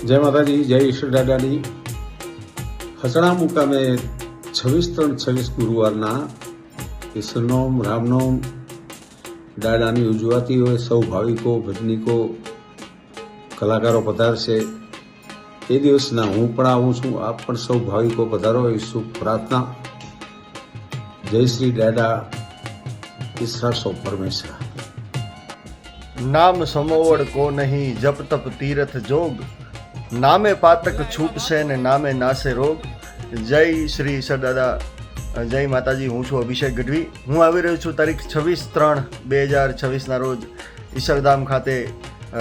જય માતાજી, જય ઈશ્વર દાદાની. હસણા મુકામે 26/3/26 ગુરુવારના ઈશ્વરનોમ રામનોમ દાદાની ઉજવાતી હોય. સૌ ભાવિકો, ભજનીકો, કલાકારો પધારશે. એ દિવસના હું પણ આવું છું, આપ પણ સૌ ભાવિકો પધારો એ શુભ પ્રાર્થના. જય શ્રી દાદા, ઈશ્વર સૌ પરમેશ્વર. નામ સમોવડ કો નહીં, જપ તપ તીરથ જોગ, નામે પાતક છૂટશે ને નામે નાશે રોગ. જય શ્રી ઈશ્વર દાદા, જય માતાજી. હું છું અભિષેક ગઢવી. હું આવી રહ્યો છું તારીખ 26/3/2026 રોજ ઈશ્વરધામ ખાતે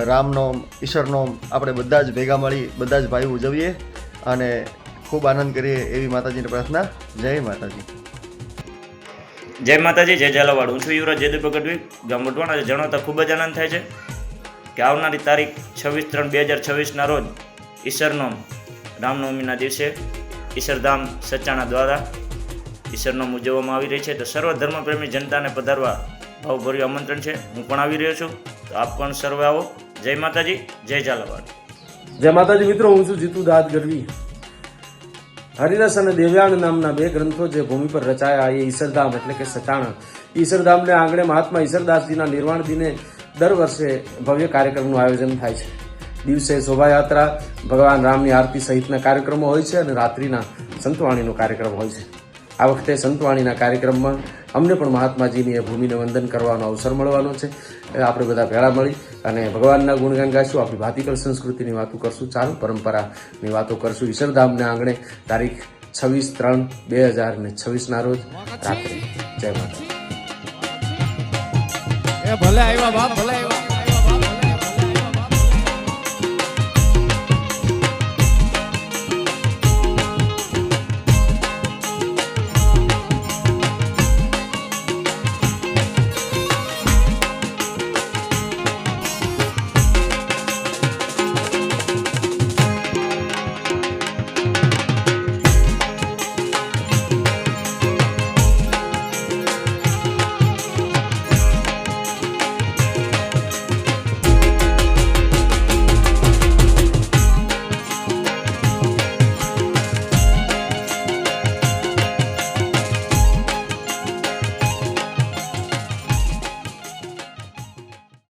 રામનોમ, ઈશ્વરનોમ આપણે બધા જ ભેગા મળી, બધા જ ભાઈઓ ઉજવીએ અને ખૂબ આનંદ કરીએ એવી માતાજીની પ્રાર્થના. જય માતાજી. જય માતાજી, જય ઝાલાવાડ. હું છું યુવરાજ જયદીપ ગઢવી, ગામ વઢવાણ. આજે જણાવતા ખૂબ જ આનંદ થાય છે કે આવનારી તારીખ 26/3/2026 રોજ ઈશ્વરનોમ રામનવમીના દિવસે ઈશ્વરધામ સચાણા દ્વારા ઈશ્વરનોમ ઉજવવામાં આવી રહી છે. તો સર્વ ધર્મપ્રેમી જનતાને પધારવા ભાવભર્યું આમંત્રણ છે. હું પણ આવી રહ્યો છું, તો આપ પણ સર્વે આવો. જય માતાજી, જય ઝાલાવાડ. જય માતાજી મિત્રો, હું છું જીતુ દાદ ગઢવી. હરિરસ અને દેવ્યાણ નામના બે ગ્રંથો જે ભૂમિ પર રચાયા એ ઈશ્વરધામ એટલે કે સટાણા. ઈશ્વરધામને આંગણે મહાત્મા ઈશ્વરદાસજીના નિર્વાણ દિને દર વર્ષે ભવ્ય કાર્યક્રમનું આયોજન થાય છે. દિવસે શોભાયાત્રા, ભગવાન રામની આરતી સહિતના કાર્યક્રમો હોય છે અને રાત્રિના સંતવાણીનો કાર્યક્રમ હોય છે. આ વખતે સંતવાણીના કાર્યક્રમમાં અમને પણ મહાત્માજીની એ ભૂમિને વંદન કરવાનો અવસર મળવાનો છે. આપણે બધા ભેળા મળી અને ભગવાનના ગુણગાન ગાઈશું, આપણી ભાતીકળ સંસ્કૃતિની વાતો કરશું, ચારુ પરંપરાની વાતો કરશું. ઈશ્વરધામને આંગણે તારીખ 26/3/2026 રોજ રાત્રે. જય માતા. ભલે આવ્યા બાપ, ભલે આવ્યા.